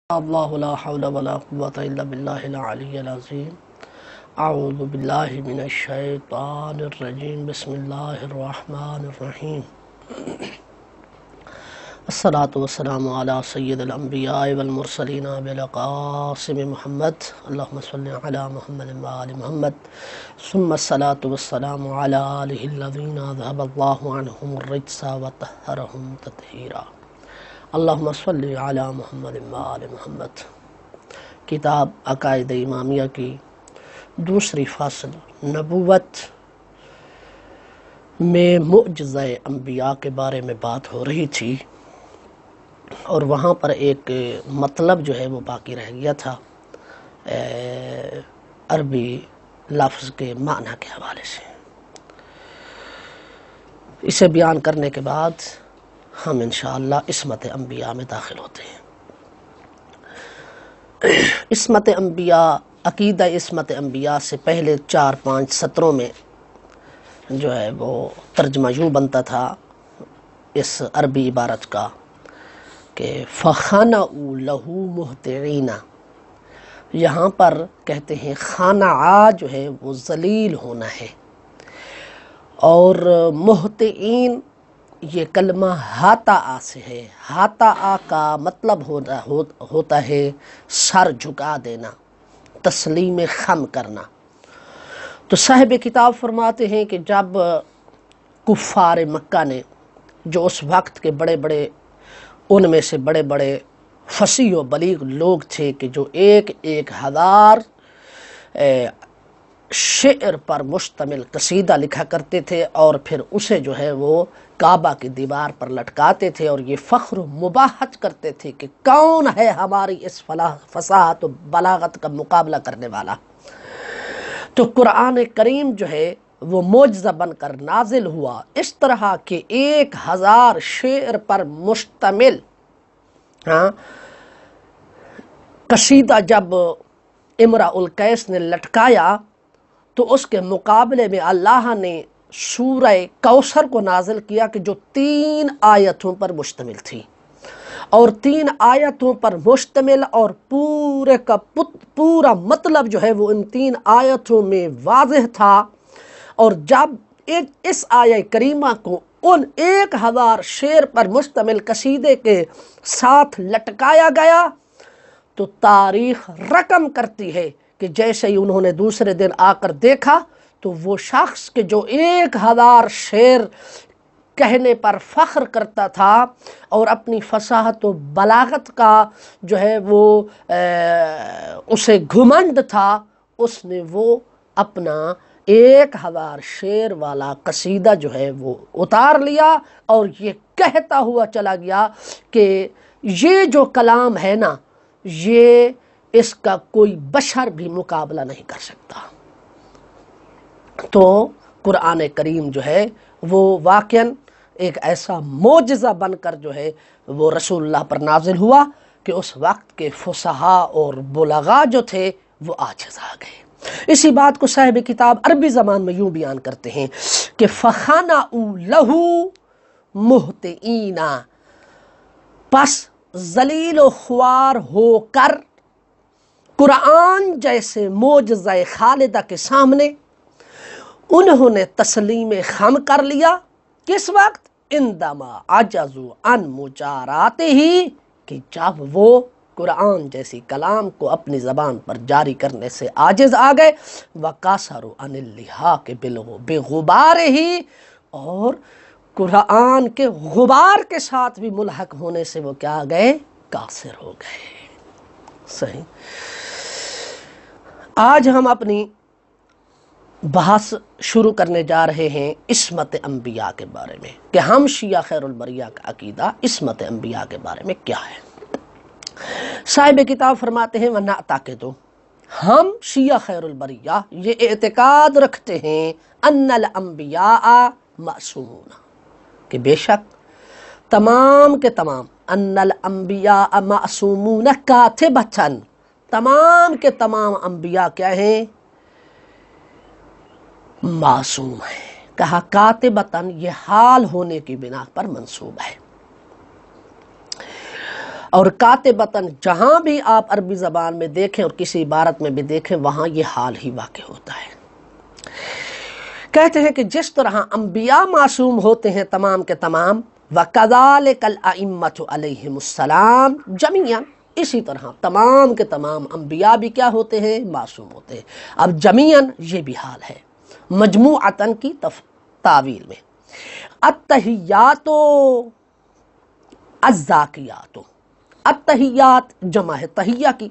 اللہ لا حول ولا قوة الا باللہ العلی العظیم اعوذ باللہ من الشیطان الرجیم بسم اللہ الرحمن الرحیم الصلاة والسلام علی سید الانبیاء والمرسلین بالقاسم محمد اللہم صلی علی محمد وآل محمد ثم الصلاة والسلام علی آلہ الذین ذهب اللہ عنہم الرجس وطہرہم تطہیرا اللہم صلی علی محمد وآل محمد۔ کتاب عقائد امامیہ کی دوسری فصل نبوت میں معجزہ انبیاء کے بارے میں بات ہو رہی تھی، اور وہاں پر ایک مطلب جو ہے وہ باقی رہ گیا تھا عربی لفظ کے معنی کے حوالے سے۔ اسے بیان کرنے کے بعد ہم انشاءاللہ عصمت انبیاء میں داخل ہوتے ہیں۔ عصمت انبیاء، عقیدہ عصمت انبیاء سے پہلے 4-5 سطروں میں جو ہے وہ ترجمہ یوں بنتا تھا اس عربی عبارت کا کہ فَخَنَعُوا لَهُ مُهْتِعِينَ۔ یہاں پر کہتے ہیں خانعہ جو ہے وہ ذلیل ہونا ہے، اور مہتعین یہ کلمہ ہاتاآ سے ہے۔ ہاتاآ کا مطلب ہوتا ہے سر جھکا دینا، تسلیم خم کرنا۔ تو صاحب کتاب فرماتے ہیں کہ جب کفار مکہ نے، جو اس وقت کے بڑے بڑے، ان میں سے بڑے بڑے فصیح و بلیغ لوگ تھے کہ جو 1000 شعر پر مشتمل قصیدہ لکھا کرتے تھے، اور پھر اسے جو ہے وہ کعبہ کی دیوار پر لٹکاتے تھے، اور یہ فخر و مباحث کرتے تھے کہ کون ہے ہماری اس فصاحت و بلاغت کا مقابلہ کرنے والا۔ تو قرآن کریم جو ہے وہ معجزہ بن کر نازل ہوا، اس طرح کہ 1000 شعر پر مشتمل قصیدہ جب امرؤ القیس نے لٹکایا، تو اس کے مقابلے میں اللہ نے سورہ کوثر کو نازل کیا کہ جو 3 آیتوں پر مشتمل تھی، اور 3 آیتوں پر مشتمل، اور پورے کا پورا مطلب جو ہے وہ ان 3 آیتوں میں واضح تھا۔ اور جب اس آیہ کریمہ کو ان 1000 شعر پر مشتمل قصیدے کے ساتھ لٹکایا گیا، تو تاریخ رقم کرتی ہے کہ جیسے ہی انہوں نے دوسرے دن آ کر دیکھا، تو وہ شخص کہ جو 1000 شعر کہنے پر فخر کرتا تھا اور اپنی فصاحت و بلاغت کا جو ہے وہ اسے گھمنڈ تھا، اس نے وہ اپنا 1000 شعر والا قصیدہ جو ہے وہ اتار لیا، اور یہ کہتا ہوا چلا گیا کہ یہ جو کلام ہے نا، یہ اس کا کوئی بشر بھی مقابلہ نہیں کر سکتا۔ تو قرآن کریم جو ہے وہ واقعاً ایک ایسا معجزہ بن کر جو ہے وہ رسول اللہ پر نازل ہوا کہ اس وقت کے فصحاء اور بلغاء جو تھے وہ عاجز آ گئے۔ اسی بات کو صاحب کتاب عربی زبان میں یوں بیان کرتے ہیں کہ فَخَنَعُوا لَهُ مُهْتِعِينَ، پس ذلیل و خوار ہو کر قرآن جیسے معجزہ خالدہ کے سامنے انہوں نے تسلیم خم کر لیا۔ کس وقت؟ اندما عجزوا عن مجاراتہ، کہ جب وہ قرآن جیسی کلام کو اپنی زبان پر جاری کرنے سے عاجز آ گئے، وَقَصَرُوا عَنِ اللِّحَاقِ بِغُبَارِهِ، اور قرآن کے غبار کے ساتھ بھی ملحق ہونے سے وہ کیا گئے؟ قاصر ہو گئے۔ صحیح۔ آج ہم اپنی بحث شروع کرنے جا رہے ہیں عصمت انبیاء کے بارے میں، کہ ہم شیعہ خیر البریہ کا عقیدہ عصمت انبیاء کے بارے میں کیا ہے۔ صاحب کتاب فرماتے ہیں وَنَعْتَقِدُ، ہم شیعہ خیر البریہ یہ اعتقاد رکھتے ہیں ان الانبیاء معصومون، کہ بے شک تمام کے تمام، ان الانبیاء معصومون کاتبتاً، تمام کے تمام انبیاء کیا ہیں؟ معصوم ہیں۔ کہا کاتبتاً، یہ حال ہونے کی بنا پر منصوب ہے، اور کاتبتاً جہاں بھی آپ عربی زبان میں دیکھیں اور کسی عبارت میں بھی دیکھیں وہاں یہ حال ہی واقع ہوتا ہے۔ کہتے ہیں کہ جس طرح انبیاء معصوم ہوتے ہیں تمام کے تمام، وَكَذَلِكَ الْأَئِمَّةُ عَلَيْهِمُ السَّلَامُ جَمِيعًا، اسی طرح تمام کے تمام انبیاء بھی کیا ہوتے ہیں؟ معصوم ہوتے ہیں۔ اب جمیعاً یہ بھی حال ہے مجموعتاً کی تعویل میں۔ التحیات الزاکیات، التحیات جمع ہے تحیہ کی،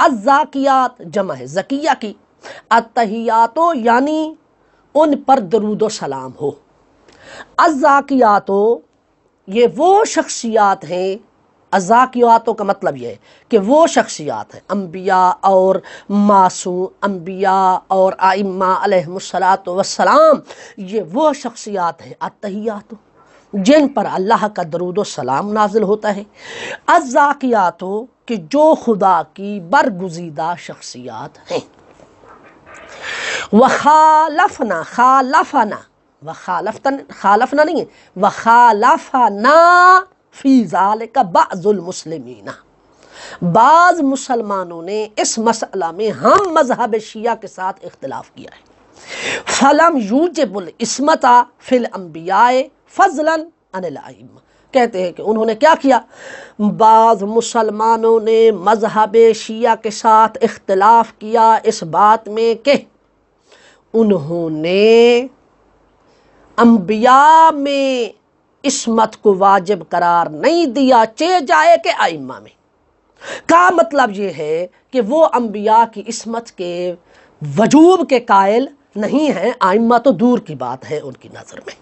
الزاکیات جمع ہے زکیہ کی۔ التحیات یعنی ان پر درود و سلام ہو، الزاکیات یہ وہ شخصیات ہیں، الزاکیات کا مطلب یہ ہے کہ وہ شخصیات ہیں انبیاء اور معصوم، انبیاء اور ائمہ علیہم السلام، یہ وہ شخصیات ہیں التحیات جن پر اللہ کا درود و سلام نازل ہوتا ہے، الزاکیات کہ جو خدا کی برگزیدہ شخصیات ہیں۔ وخالفنا، خالفنا نہیں ہے، وخالفنا فی ذالک بعض المسلمین، بعض مسلمانوں نے اس مسئلہ میں ہم مذہب شیعہ کے ساتھ اختلاف کیا ہے۔ فلم یوجب العصمۃ فی الانبیاء فضلا عن الائمہ، کہتے ہیں کہ انہوں نے کیا کیا، بعض مسلمانوں نے مذہب شیعہ کے ساتھ اختلاف کیا اس بات میں کہ انہوں نے انبیاء میں عصمت کو واجب قرار نہیں دیا چہ جائے کہ ائمہ میں۔ کا مطلب یہ ہے کہ وہ انبیاء کی عصمت کے وجوب کے قائل نہیں ہیں، ائمہ تو دور کی بات ہے ان کی نظر میں۔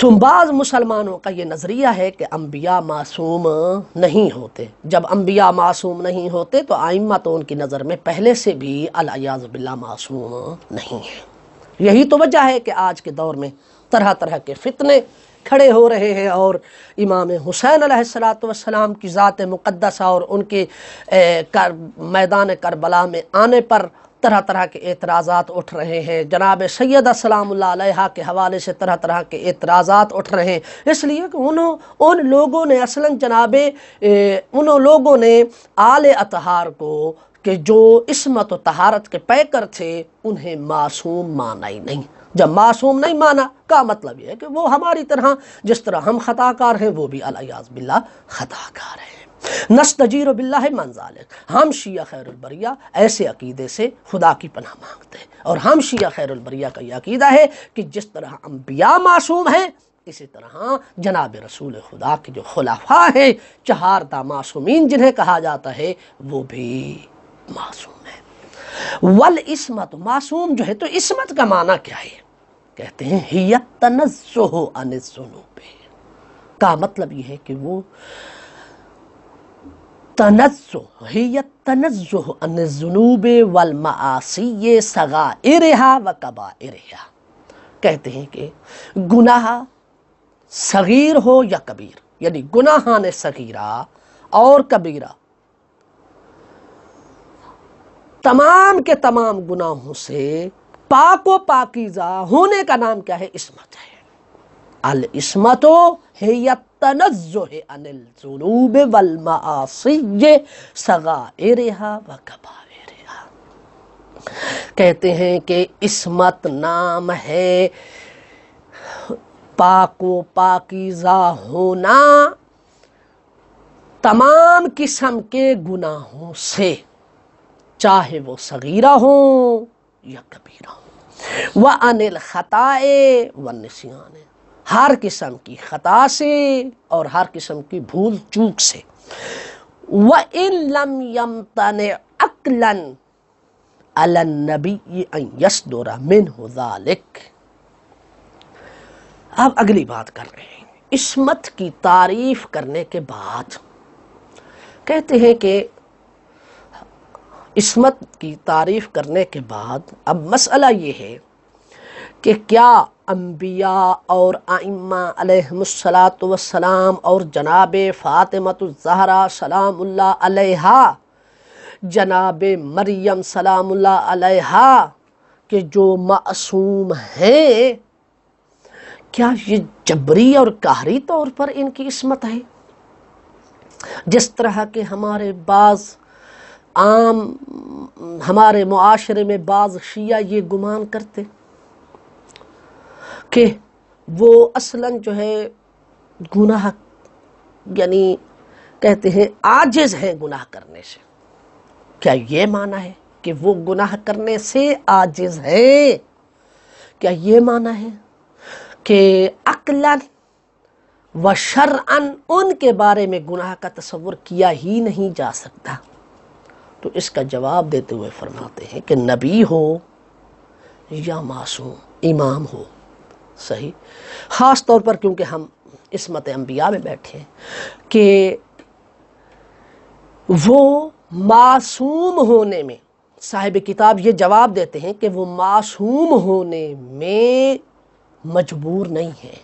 تو بعض مسلمانوں کا یہ نظریہ ہے کہ انبیاء معصوم نہیں ہوتے، جب انبیاء معصوم نہیں ہوتے تو ائمہ تو ان کی نظر میں پہلے سے بھی العیاذ باللہ معصوم نہیں ہیں۔ یہی تو وجہ ہے کہ آج کے دور میں طرح طرح کے فتنے کھڑے ہو رہے ہیں، اور امام حسین علیہ السلام کی ذات مقدسہ اور ان کے میدان کربلا میں آنے پر طرح طرح کے اعتراضات اٹھ رہے ہیں، جناب سیدہ سلام اللہ علیہا کے حوالے سے طرح طرح کے اعتراضات اٹھ رہے ہیں، اس لیے کہ ان لوگوں نے اصلاً ان لوگوں نے آل اطہار کو کہ جو عصمت و طہارت کے پیکر تھے انہیں معصوم مانا ہی نہیں۔ جب معصوم نہیں مانا کا مطلب یہ ہے کہ وہ ہماری طرح، جس طرح ہم خطا کار ہیں وہ بھی العیاذ باللہ خطا کار ہیں۔ نستجیر باللہ من ذالک، ہم شیعہ خیر البریہ ایسے عقیدے سے خدا کی پناہ مانگتے ہیں، اور ہم شیعہ خیر البریہ کا یہ عقیدہ ہے کہ جس طرح انبیاء معصوم ہیں اسی طرح جناب رسول خدا کے جو خلفاء ہیں، چہاردہ معصومین جنہیں کہا جاتا ہے، وہ بھی معصوم ہیں۔ والعصمت، معصوم جو ہے تو عصمت کا معنی کیا ہے؟ کہتے ہیں ہی التنزہ عن الذنوب، کا مطلب یہ ہے کہ وہ تنزہ، ہی التنزہ عن الذنوب والمعاصی صغائرہا وکبائرہا، کہتے ہیں کہ گناہ صغیر ہو یا کبیر، یعنی گناہان صغیرہ اور کبیرہ، تمام کے تمام گناہوں سے پاک و پاکیزہ ہونے کا نام کیا ہے؟ عصمت ہے۔ العصمت ہی التنزہ عن الذنوب والمعاصی صغائرہا وکبائرہا، کہتے ہیں کہ عصمت نام ہے پاک و پاکیزہ ہونا تمام قسم کے گناہوں سے، چاہے وہ صغیرہ ہوں یا کبیرہ ہوں، وَعَنِ الْخَطَاءِ وَالنِّسْيَانِ، ہر قسم کی خطا سے اور ہر قسم کی بھول چوک سے، وَإِن لَمْ يَمْتَنِعْ عَقْلًا عَلَى النَّبِيِّ أَن يَصْدُرَ مِنْهُ ذَلِكَ۔ اب اگلی بات کر رہے ہیں، عصمت کی تعریف کرنے کے بعد کہتے ہیں کہ عصمت کی تعریف کرنے کے بعد اب مسئلہ یہ ہے کہ کیا انبیاء اور ائمہ علیہم السلام اور جناب فاطمۃ الزہرا سلام اللہ علیہا، جناب مریم سلام اللہ علیہا کہ جو معصوم ہیں، کیا یہ جبری اور قہری طور پر ان کی عصمت ہے؟ جس طرح کے ہمارے بعض عام ہمارے معاشرے میں بعض شیعہ یہ گمان کرتے کہ وہ اصلاً جو ہے گناہ یعنی کہتے ہیں عاجز ہیں گناہ کرنے سے. کیا یہ معنی ہے کہ وہ گناہ کرنے سے عاجز ہے؟ کیا یہ معنی ہے کہ عقلاً و شرعاً ان کے بارے میں گناہ کا تصور کیا ہی نہیں جا سکتا؟ تو اس کا جواب دیتے ہوئے فرماتے ہیں کہ نبی ہو یا معصوم، امام ہو، صحیح، خاص طور پر کیونکہ ہم عصمت انبیاء میں بیٹھے ہیں، کہ وہ معصوم ہونے میں، صاحب کتاب یہ جواب دیتے ہیں کہ وہ معصوم ہونے میں مجبور نہیں ہے،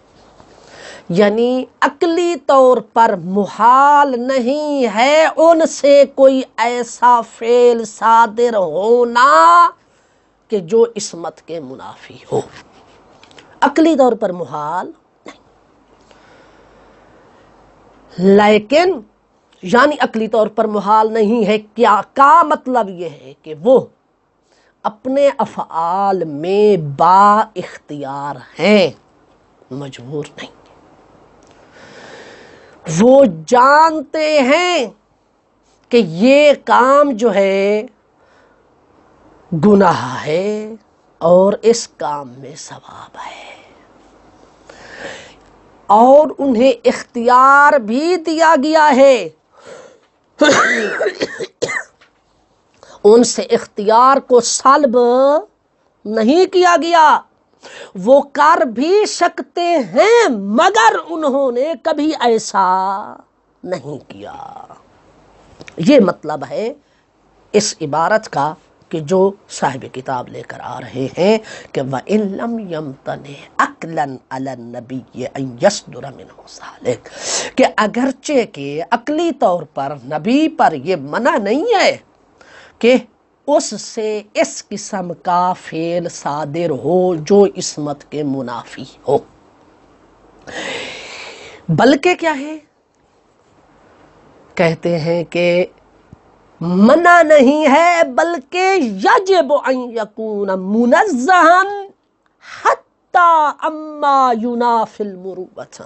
یعنی عقلی طور پر محال نہیں ہے ان سے کوئی ایسا فعل صادر ہونا کہ جو عصمت کے منافی ہو. عقلی طور پر محال نہیں، لیکن یعنی عقلی طور پر محال نہیں ہے کیا کا مطلب یہ ہے کہ وہ اپنے افعال میں با اختیار ہیں، مجبور نہیں. وہ جانتے ہیں کہ یہ کام جو ہے گناہ ہے اور اس کام میں ثواب ہے، اور انہیں اختیار بھی دیا گیا ہے. ان سے اختیار کو سلب نہیں کیا گیا، وہ کر بھی سکتے ہیں مگر انہوں نے کبھی ایسا نہیں کیا. یہ مطلب ہے اس عبارت کا کہ جو صاحب کتاب لے کر آ رہے ہیں کہ وَإِن لَمْ يَمْتَنِعْ عَقْلًا عَلَى النَّبِيِّ أَن يَصْدُرَ مِنْهُ ذَلِكَ، کہ اگرچہ کہ عقلی طور پر نبی پر یہ منع نہیں ہے کہ اس سے اس قسم کا فعل صادر ہو جو عصمت کے منافی ہو، بلکہ کیا ہے، کہتے ہیں کہ منع نہیں ہے بلکہ یجب ان یکون منزہا حتی اما ینافی المروۃ،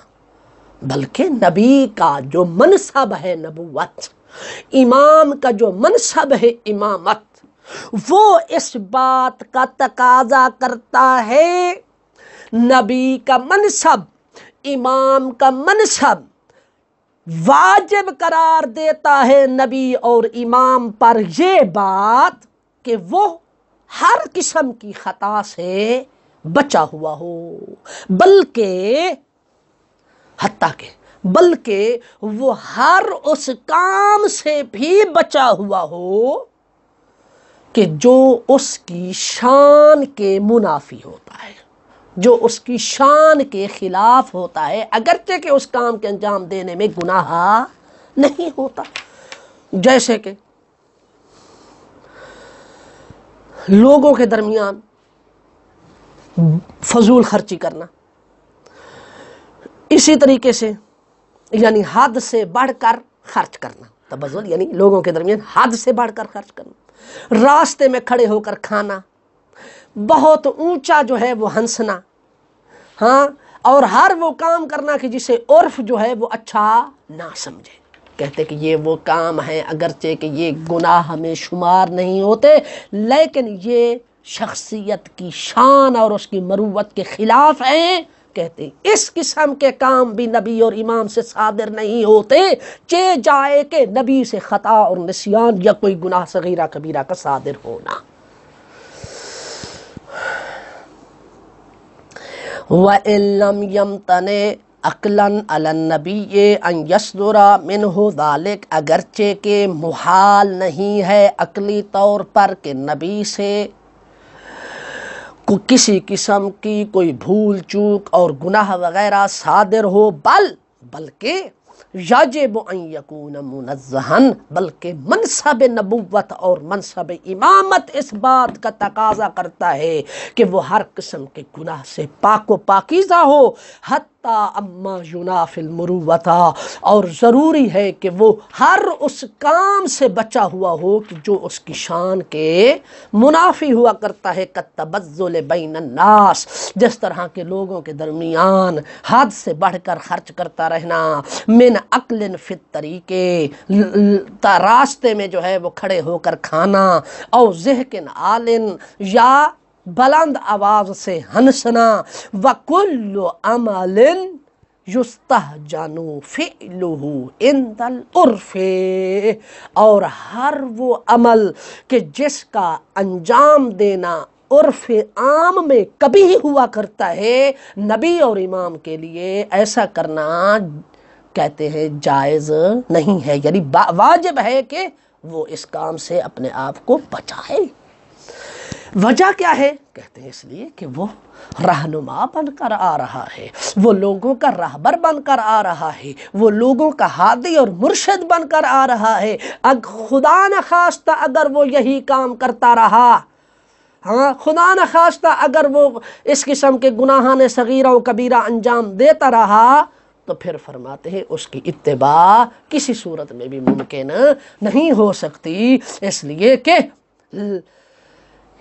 بلکہ نبی کا جو منصب ہے نبوت، امام کا جو منصب ہے امامت، وہ اس بات کا تقاضا کرتا ہے، نبی کا منصب، امام کا منصب واجب قرار دیتا ہے نبی اور امام پر یہ بات کہ وہ ہر قسم کی خطا سے بچا ہوا ہو، بلکہ حتیٰ کہ بلکہ وہ ہر اس کام سے بھی بچا ہوا ہو کہ جو اس کی شان کے منافی ہوتا ہے، جو اس کی شان کے خلاف ہوتا ہے، اگرچہ کہ اس کام کے انجام دینے میں گناہ نہیں ہوتا. جیسے کہ لوگوں کے درمیان فضول خرچی کرنا، اسی طریقے سے یعنی حد سے بڑھ کر خرچ کرنا، تبذل یعنی لوگوں کے درمیان حد سے بڑھ کر خرچ کرنا، راستے میں کھڑے ہو کر کھانا، بہت اونچا جو ہے وہ ہنسنا، ہاں، اور ہر وہ کام کرنا کہ جسے عرف جو ہے وہ اچھا نہ سمجھے. کہتے کہ یہ وہ کام ہیں اگرچہ کہ یہ گناہ میں شمار نہیں ہوتے، لیکن یہ شخصیت کی شان اور اس کی مروت کے خلاف ہیں. کہتے اس قسم کے کام بھی نبی اور امام سے صادر نہیں ہوتے، چہ جائے کہ نبی سے خطا اور نسیان یا کوئی گناہ صغیرہ کبیرہ کا صادر ہونا. وَإِن لَمْ يَمْتَنِعْ عَقْلًا عَلَى النَّبِيِّ أَن يَصْدُرَ مِنْهُ ذَلِكَ، اگرچہ کہ محال نہیں ہے عقلی طور پر کہ نبی سے کسی قسم کی کوئی بھول چوک اور گناہ وغیرہ صادر ہو، بلکہ یجب ان یکون منزہا، بلکہ منصب نبوت اور منصب امامت اس بات کا تقاضا کرتا ہے کہ وہ ہر قسم کے گناہ سے پاک و پاکیزہ ہو، حتی یتعطا اما ینافی المروۃ، اور ضروری ہے کہ وہ ہر اس کام سے بچا ہوا ہو کہ جو اس کی شان کے منافی ہوا کرتا ہے، کالتبذل بین الناس، جس طرح کے لوگوں کے درمیان حد سے بڑھ کر خرچ کرتا رہنا، من عقل فی الطریقے، راستے میں جو ہے وہ کھڑے ہو کر کھانا، او ضحک عالن، یا بلند آواز سے ہنسنا، وَكُلُّ عَمَلٍ يُسْتَهْجَنُ فِعْلُهُ عِنْدَ الْعُرْفِ، اور ہر وہ عمل کہ جس کا انجام دینا عرف عام میں کبھی ہی ہوا کرتا ہے، نبی اور امام کے لیے ایسا کرنا کہتے ہیں جائز نہیں ہے، یعنی واجب ہے کہ وہ اس کام سے اپنے آپ کو بچائے۔ وجہ کیا ہے؟ کہتے ہیں اس لیے کہ وہ رہنما بن کر آ رہا ہے، وہ لوگوں کا راہبر بن کر آ رہا ہے، وہ لوگوں کا ہادی اور مرشد بن کر آ رہا ہے۔ خدا نخواستہ اگر وہ یہی کام کرتا رہا، ہاں خدا نخواستہ اگر وہ اس قسم کے گناہان صغیرہ و کبیرہ انجام دیتا رہا، تو پھر فرماتے ہیں اس کی اتباع کسی صورت میں بھی ممکن نہیں ہو سکتی، اس لیے کہ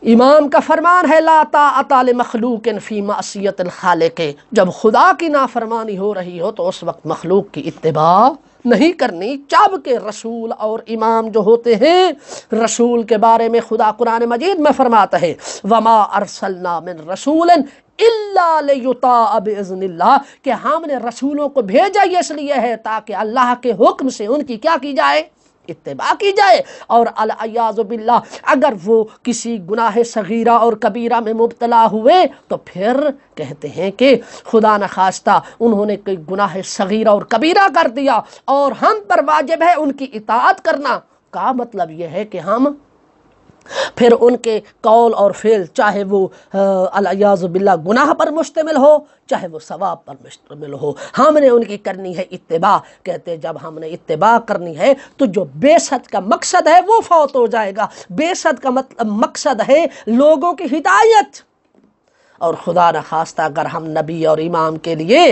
امام کا فرمان ہے لا طاعۃ لمخلوق فی معصیۃ الخالق، جب خدا کی نافرمانی ہو رہی ہو تو اس وقت مخلوق کی اتباع نہیں کرنی، جب کہ رسول اور امام جو ہوتے ہیں، رسول کے بارے میں خدا قرآن مجید میں فرماتا ہے وما ارسلنا من رسول الا لیطاع باذن اللہ، کہ ہم نے رسولوں کو بھیجا یہ اس لیے ہے تاکہ اللہ کے حکم سے ان کی کیا کی جائے؟ اتباع کی جائے۔ اور العیاذ باللہ اگر وہ کسی گناہ صغیرہ اور کبیرہ میں مبتلا ہوئے تو پھر کہتے ہیں کہ خدا نخواستہ انہوں نے کوئی گناہ صغیرہ اور کبیرہ کر دیا اور ہم پر واجب ہے ان کی اطاعت کرنا، کا مطلب یہ ہے کہ ہم پھر ان کے قول اور فعل چاہے وہ العیاذ باللہ گناہ پر مشتمل ہو چاہے وہ ثواب پر مشتمل ہو، ہم نے ان کی کرنی ہے اتباع۔ کہتے جب ہم نے اتباع کرنی ہے تو جو بیست کا مقصد ہے وہ فوت ہو جائے گا، بیست کا مقصد ہے لوگوں کی ہدایت، اور خدا نخواستہ اگر ہم نبی اور امام کے لیے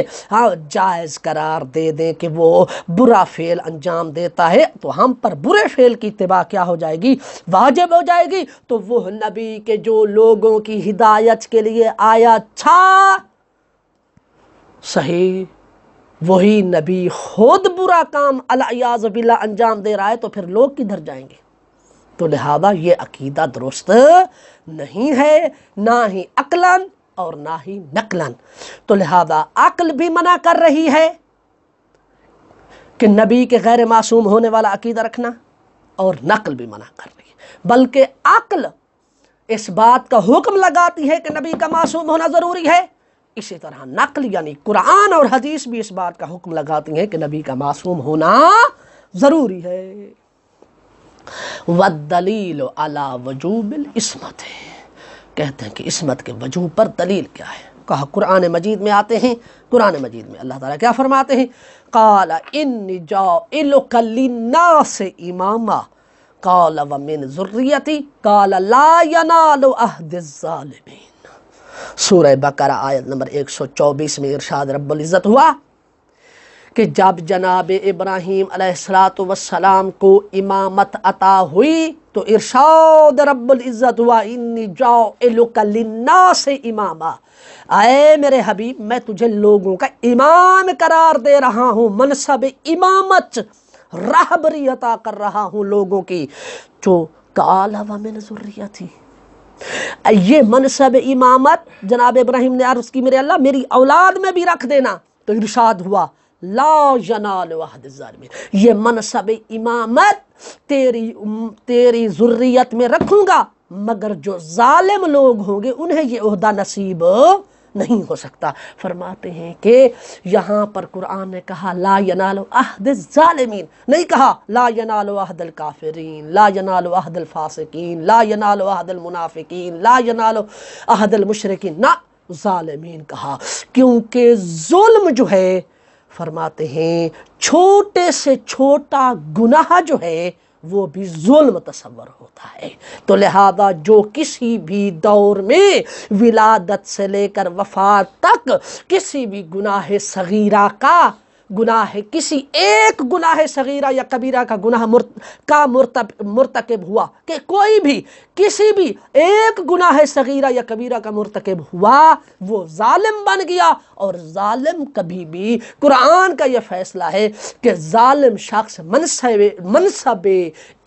جائز قرار دے دیں کہ وہ برا فعل انجام دیتا ہے تو ہم پر برے فعل کی اتباع کیا ہو جائے گی؟ واجب ہو جائے گی۔ تو وہ نبی کے جو لوگوں کی ہدایت کے لیے آیا تھا، صحیح وہی نبی خود برا کام العیاذ باللہ انجام دے رہا ہے تو پھر لوگ کدھر جائیں گے؟ تو لہذا یہ عقیدہ درست نہیں ہے، نہ ہی عقلاً اور نہ ہی نقلاً۔ تو لہذا عقل بھی منع کر رہی ہے کہ نبی کے غیر معصوم ہونے والا عقیدہ رکھنا، اور نقل بھی منع کر رہی ہے، بلکہ عقل اس بات کا حکم لگاتی ہے کہ نبی کا معصوم ہونا ضروری ہے، اسی طرح نقل یعنی قرآن اور حدیث بھی اس بات کا حکم لگاتی ہیں کہ نبی کا معصوم ہونا ضروری ہے۔ والدلیل علی وجوب العصمت، کہتے ہیں کہ عصمت کے وجوب پر دلیل کیا ہے؟ کہا قرآن مجید میں آتے ہیں، قرآن مجید میں اللہ تعالیٰ کیا فرماتے ہیں؟ قال انی جاعلک للناس اماما قال ومن ذریتی قال لا ینال عہد الظالمین۔ سورہ بقرہ آیت نمبر 124 میں ارشاد رب العزت ہوا کہ جب جناب ابراہیم علیہ السلام کو امامت عطا ہوئی تو ارشاد رب العزت ہوا انی جاعلک للناس اماما، اے میرے حبیب میں تجھے لوگوں کا امام قرار دے رہا ہوں، منصب امامت رہبری عطا کر رہا ہوں لوگوں کی۔ جو قال ومن ذریتی، یہ منصب امامت جناب ابراہیم نے عرض کی میرے اللہ میری اولاد میں بھی رکھ دینا، تو ارشاد ہوا لا ینال عہد الظالمین، یہ منصب امامت تیری ذریت میں رکھوں گا مگر جو ظالم لوگ ہوں گے انہیں یہ عہدہ نصیب نہیں ہو سکتا۔ فرماتے ہیں کہ یہاں پر قرآن نے کہا لا ینال عہد الظالمین، نہیں کہا لا ینال عہد الکافرین، لا ینال عہد الفاسقین، لا ینال عہد المنافقین، لا ینال عہد المشرکین، نہ ظالمین کہا، کیونکہ ظلم جو ہے فرماتے ہیں چھوٹے سے چھوٹا گناہ جو ہے وہ بھی ظلم تصور ہوتا ہے۔ تو لہذا جو کسی بھی دور میں ولادت سے لے کر وفات تک کسی بھی گناہ صغیرہ کا کسی ایک گناہ صغیرہ یا کبیرہ کا گناہ مرتکب ہوا، کہ کوئی بھی کسی بھی ایک گناہ صغیرہ یا کبیرہ کا مرتکب ہوا، وہ ظالم بن گیا۔ اور ظالم کبھی بھی، قرآن کا یہ فیصلہ ہے کہ ظالم شخص منصب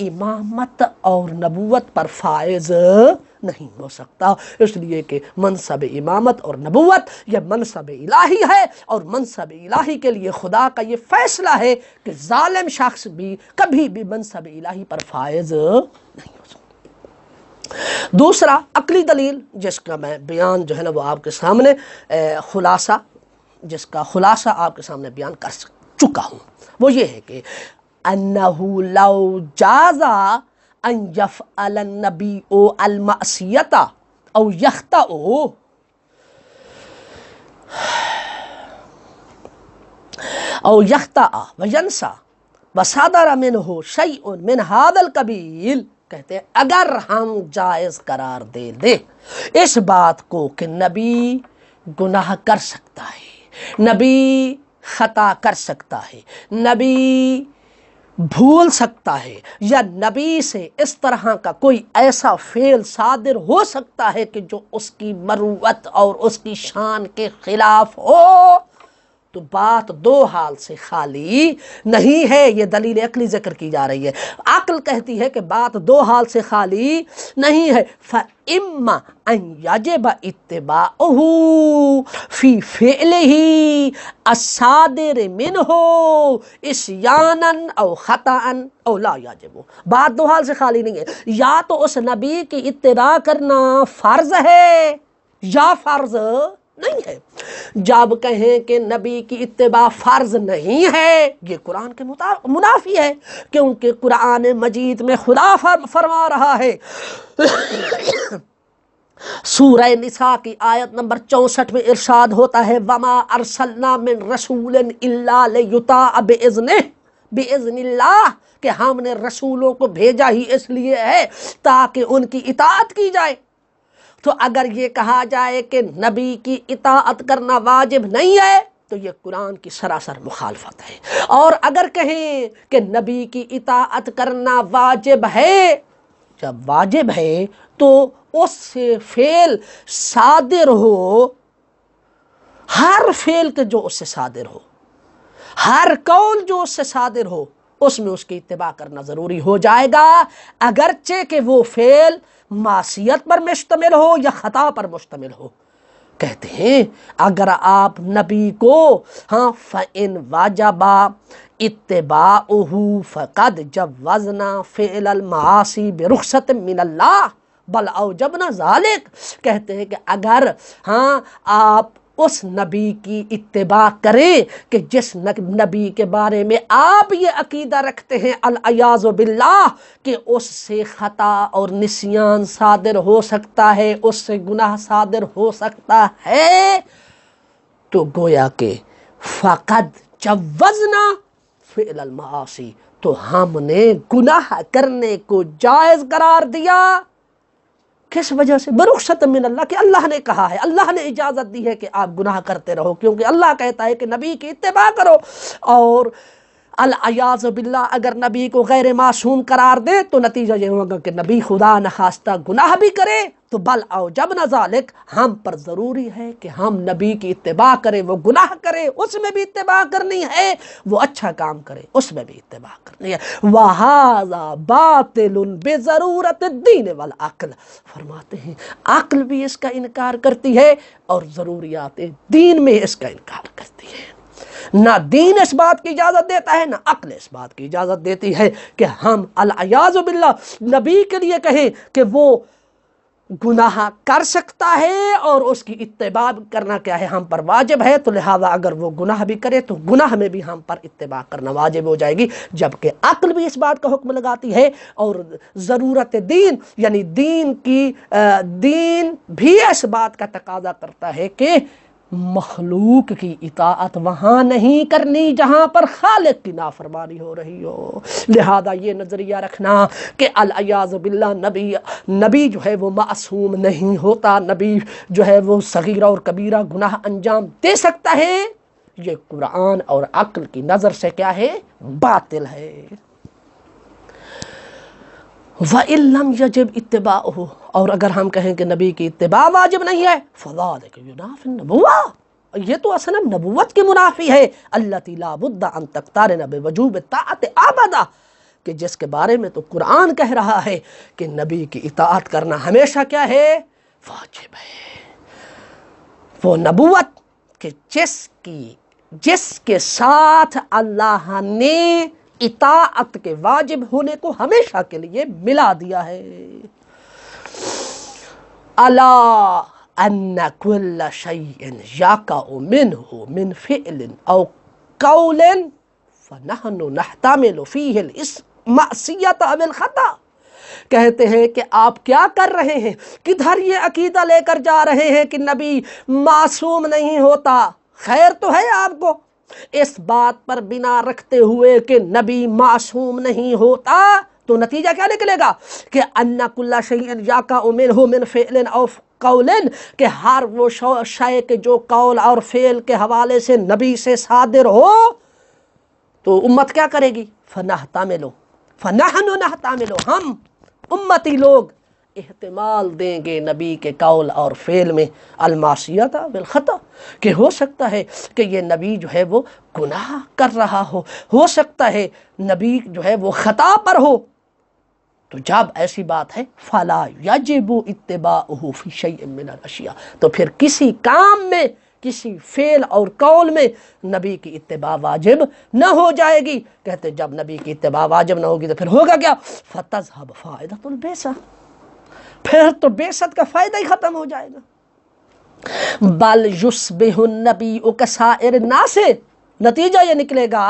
امامت اور نبوت پر فائز نہیں ہو سکتا، اس لیے کہ منصب امامت اور نبوت یہ منصب الہی ہے، اور منصب الہی کے لیے خدا کا یہ فیصلہ ہے کہ ظالم شخص بھی کبھی بھی منصب الہی پر فائز نہیں ہو سکتا۔ دوسرا عقلی دلیل جس کا میں بیان جو ہے نا وہ آپ کے سامنے جس کا خلاصہ آپ کے سامنے بیان کر چکا ہوں، وہ یہ ہے کہ انہو لو جازا ان یفعل النبی المعصیت او یخطأ وینسا وصدر منہ شیء من ھذا القبیل، کہتے ہیں اگر ہم جائز قرار دے دیں اس بات کو کہ نبی گناہ کر سکتا ہے، نبی خطا کر سکتا ہے، نبی بھول سکتا ہے، یا نبی سے اس طرح کا کوئی ایسا فعل صادر ہو سکتا ہے کہ جو اس کی مروت اور اس کی شان کے خلاف ہو، تو بات دو حال سے خالی نہیں ہے۔ یہ دلیل عقلی ذکر کی جا رہی ہے۔ عقل کہتی ہے کہ بات دو حال سے خالی نہیں ہے، فَإِمَّا أَن يَجِبَ اتِّبَاعُهُ فِي فِعْلِهِ الصَّادِرِ مِنْهُ عِصْيَانًا أَوْ خَطَأً أَوْ لَا يَجِبُ۔ بات دو حال سے خالی نہیں ہے، یا تو اس نبی کی اتباع کرنا فرض ہے یا فرض نہیں ہے۔ جب کہیں کہ نبی کی اتباع فرض نہیں ہے، یہ قرآن کے منافی ہے، کیونکہ قرآن مجید میں خدا فرما رہا ہے سورہ نساء کی آیت نمبر 64 میں ارشاد ہوتا ہے وَمَا أَرْسَلْنَا مِن رَسُولٍ إِلَّا لِيُطَاعَ بِإِذْنِ اللَّهِ، کہ ہم نے رسولوں کو بھیجا ہی اس لیے ہے تاکہ ان کی اطاعت کی جائے۔ تو اگر یہ کہا جائے کہ نبی کی اطاعت کرنا واجب نہیں ہے تو یہ قرآن کی سراسر مخالفت ہے، اور اگر کہیں کہ نبی کی اطاعت کرنا واجب ہے، جب واجب ہے تو اس سے فعل صادر ہو، ہر فعل کے جو اس سے صادر ہو، ہر قول جو اس سے صادر ہو، اس میں اس کی اتباع کرنا ضروری ہو جائے گا، اگرچہ کہ وہ فعل معصیت پر مشتمل ہو یا خطا پر مشتمل ہو۔ کہتے ہیں اگر آپ نبی کو فَإِن وَجَبَ اتِّبَاعُهُ فَقَدْ جَوَّزْنَا فِعْلَ الْمَعَاصِي بِرُخْصَةٍ مِّنَ اللَّهِ بَلْ أَوْجَبْنَا ذَلِكَ، کہتے ہیں کہ اگر آپ اس نبی کی اتباع کریں کہ جس نبی کے بارے میں آپ یہ عقیدہ رکھتے ہیں العیاذ باللہ کہ اس سے خطا اور نسیان صادر ہو سکتا ہے، اس سے گناہ صادر ہو سکتا ہے، تو گویا کہ فقد جوزنا فعل المعاصی، تو ہم نے گناہ کرنے کو جائز قرار دیا۔ کس وجہ سے؟ برخصت من اللہ، کہ اللہ نے کہا ہے، اللہ نے اجازت دی ہے کہ آپ گناہ کرتے رہو، کیونکہ اللہ کہتا ہے کہ نبی کی اتباع کرو۔ اور العیاذ باللہ اگر نبی کو غیر معصوم قرار دے تو نتیجہ یہ ہوگا کہ نبی خدا نخواستہ گناہ بھی کرے، تو بل اوجبنا ذالک، ہم پر ضروری ہے کہ ہم نبی کی اتباع کریں، وہ گناہ کرے اس میں بھی اتباع کرنی ہے، وہ اچھا کام کرے اس میں بھی اتباع کرنی ہے۔ وَهَذَا بَاطِلٌ بِضَرُورَةِ الدِّينِ وَالْعَقْلِ، فرماتے ہیں عقل بھی اس کا انکار کرتی ہے اور ضروریات دین میں اس کا انکار کرتی ہے۔ نہ دین اس بات کی اجازت دیتا ہے، نہ عقل اس بات کی اجازت دیتی ہے کہ ہم العیاذ باللہ نبی کے لیے کہیں کہ وہ گناہ کر سکتا ہے اور اس کی اتباع کرنا کیا ہے ہم پر واجب ہے، تو لہذا اگر وہ گناہ بھی کرے تو گناہ میں بھی ہم پر اتباع کرنا واجب ہو جائے گی، جبکہ عقل بھی اس بات کا حکم لگاتی ہے اور ضرورت دین یعنی دین بھی اس بات کا تقاضا کرتا ہے کہ مخلوق کی اطاعت وہاں نہیں کرنی جہاں پر خالق کی نافرمانی ہو رہی ہو۔ لہذا یہ نظریہ رکھنا کہ العیاذ باللہ نبی جو ہے وہ معصوم نہیں ہوتا، نبی جو ہے وہ صغیرہ اور کبیرہ گناہ انجام دے سکتا ہے، یہ قرآن اور عقل کی نظر سے کیا ہے؟ باطل ہے۔ وَإِن لَّمْ يَجِبْ اتِّبَاعُهُ، اور اگر ہم کہیں کہ نبی کی اتباع واجب نہیں ہے، فَذَلِكَ يُنَافِي النُّبُوَّةَ، یہ تو اصلا نبوت کی منافی ہے، الَّتِي لَا بُدَّ أَن تَقْتَرِنَ بِوُجُوبِ الطَّاعَةِ أَبَدًا، کہ جس کے بارے میں تو قرآن کہہ رہا ہے کہ نبی کی اطاعت کرنا ہمیشہ کیا ہے؟ واجب ہے۔ وہ نبوت کہ جس کے ساتھ اللہ نے اطاعت کے واجب ہونے کو ہمیشہ کے لیے ملا دیا ہے۔ الا ان کل شیء یقع منہ من فعل او قول فنحن نحتمل فیہ المعصیۃ او الخطأ، کہتے ہیں کہ آپ کیا کر رہے ہیں، کدھر یہ عقیدہ لے کر جا رہے ہیں کہ نبی معصوم نہیں ہوتا؟ خیر تو ہے آپ کو، اس بات پر بنا رکھتے ہوئے کہ نبی معصوم نہیں ہوتا تو نتیجہ کیا نکلے گا کہ ان کل شیء یقع منہ من فعل او قول، کہ ہر وہ شے کہ جو قول اور فعل کے حوالے سے نبی سے صادر ہو تو امت کیا کرے گی؟ فنحن نحتمل، ہم امتی لوگ احتمال دیں گے نبی کے قول اور فعل میں المعصیۃ بالخطا، کہ ہو سکتا ہے کہ یہ نبی جو ہے وہ گناہ کر رہا ہو سکتا ہے نبی جو ہے وہ خطا پر ہو، تو جب ایسی بات ہے فلا یجب اتباعہ فی شیء من الاشیاء، تو پھر کسی کام میں، کسی فعل اور قول میں نبی کی اتباع واجب نہ ہو جائے گی۔ کہتے جب نبی کی اتباع واجب نہ ہوگی تو پھر ہوگا کیا؟ فتذهب فائدۃ البعثہ، پھر تو بعثت کا فائدہ ہی ختم ہو جائے گا۔ بل یصبح النبی کسائر الناس، نتیجہ یہ نکلے گا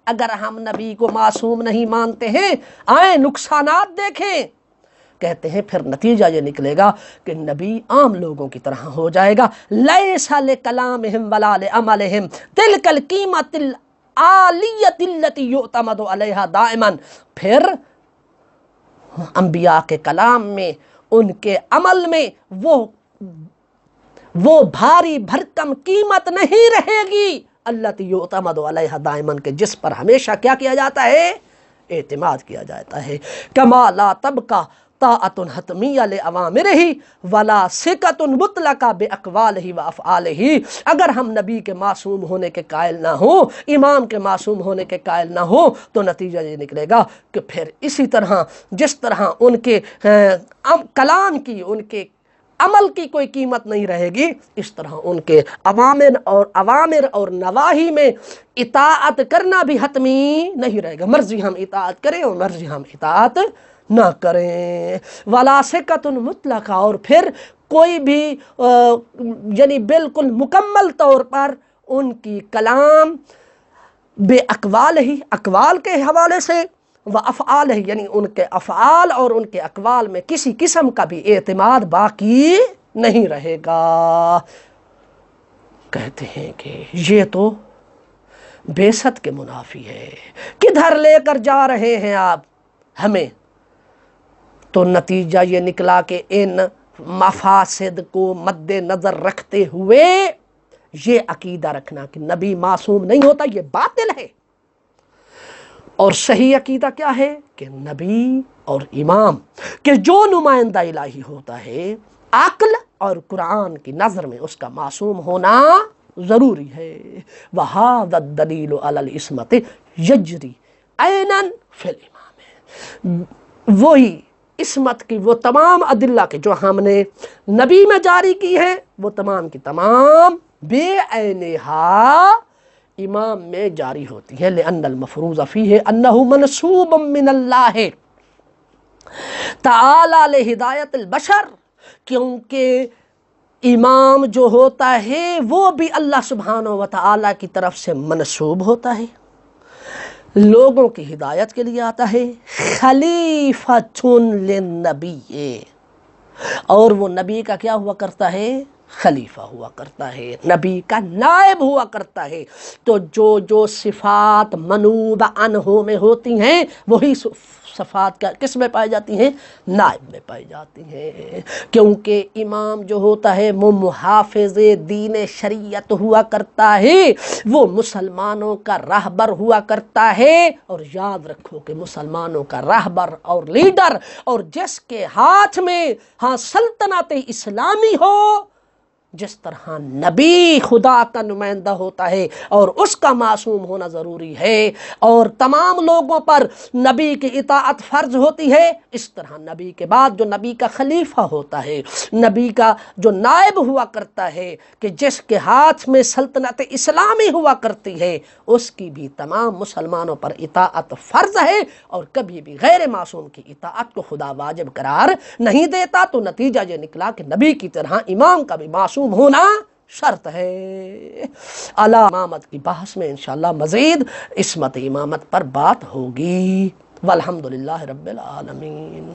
اگر ہم نبی کو معصوم نہیں مانتے ہیں، آئیں نقصانات دیکھیں، کہتے ہیں پھر نتیجہ یہ نکلے گا کہ نبی عام لوگوں کی طرح ہو جائے گا۔ لیس لکلامہم ولا لعملہم تلک القیمۃ العالیۃ التی یعتمد علیہا دائما، پھر انبیاء کے کلام میں، ان کے عمل میں وہ بھاری بھرکم قیمت نہیں رہے گی التی یعتمد علیہا دائما، کہ جس پر ہمیشہ کیا کیا جاتا ہے؟ اعتماد کیا جاتا ہے۔ کما لا تبقى طاعۃ حتمیہ لأوامرہ ولا ثقۃ مطلقہ باقوالہ وافعالہ، اگر ہم نبی کے معصوم ہونے کے قائل نہ ہوں، امام کے معصوم ہونے کے قائل نہ ہوں، تو نتیجہ یہ نکلے گا کہ پھر اسی طرح جس طرح ان کے کلام کی، ان کے عمل کی کوئی قیمت نہیں رہے گی، اس طرح ان کے اوامر اور نواہی میں اطاعت کرنا بھی حتمی نہیں رہے گا، مرضی ہم اطاعت کریں اور مرضی ہم اطاعت نہ کریں۔ ولا ثقۃ مطلقہ، اور پھر کوئی بھی یعنی بالکل مکمل طور پر ان کی کلام بے اقوال ہی، اقوال کے حوالے سے، و افعال ہی، یعنی ان کے افعال اور ان کے اقوال میں کسی قسم کا بھی اعتماد باقی نہیں رہے گا۔ کہتے ہیں کہ یہ تو بعثت کے منافی ہے، کدھر لے کر جا رہے ہیں آپ ہمیں؟ تو نتیجہ یہ نکلا کہ ان مفاسد کو مد نظر رکھتے ہوئے یہ عقیدہ رکھنا کہ نبی معصوم نہیں ہوتا، یہ باطل ہے۔ اور صحیح عقیدہ کیا ہے کہ نبی اور امام کہ جو نمائندہ الہی ہوتا ہے، عقل اور قرآن کی نظر میں اس کا معصوم ہونا ضروری ہے۔ وَهَذَا الدَّلِيلُ عَلَى الْعِصْمَةِ يَجْرِي عَيْنًا فِي الْإِمَامِ، وہی عصمت کی وہ تمام ادلہ کے جو ہم نے نبی میں جاری کی ہیں، وہ تمام کی تمام بے عینہا امام میں جاری ہوتی ہے۔ لأن المفروض فیہ انہ منسوب من اللہ تعالی لہدایت البشر، کیونکہ امام جو ہوتا ہے وہ بھی اللہ سبحانہ و تعالی کی طرف سے منسوب ہوتا ہے، لوگوں کی ہدایت کے لیے آتا ہے۔ خلیفۃ للنبی، اور وہ نبی کا کیا ہوا کرتا ہے؟ خلیفہ ہوا کرتا ہے، نبی کا نائب ہوا کرتا ہے۔ تو جو صفات منوب عنہ میں ہوتی ہیں وہی صفات کس میں پائی جاتی ہیں؟ نائب میں پائی جاتی ہیں، کیونکہ امام جو ہوتا ہے وہ محافظ دین شریعت ہوا کرتا ہے، وہ مسلمانوں کا راہبر ہوا کرتا ہے۔ اور یاد رکھو کہ مسلمانوں کا راہبر اور لیڈر اور جس کے ہاتھ میں سلطنت اسلامی ہو، جس طرح نبی خدا کا نمائندہ ہوتا ہے اور اس کا معصوم ہونا ضروری ہے اور تمام لوگوں پر نبی کی اطاعت فرض ہوتی ہے، اس طرح نبی کے بعد جو نبی کا خلیفہ ہوتا ہے، نبی کا جو نائب ہوا کرتا ہے کہ جس کے ہاتھ میں سلطنت اسلامی ہوا کرتی ہے، اس کی بھی تمام مسلمانوں پر اطاعت فرض ہے، اور کبھی بھی غیر معصوم کی اطاعت کو خدا واجب قرار نہیں دیتا۔ تو نتیجہ یہ نکلا کہ نبی کی طرح امام کا بھی معصوم ہونا شرط ہے۔ اعلی امامت کی بحث میں انشاءاللہ مزید عصمت امامت پر بات ہوگی۔ والحمدللہ رب العالمین۔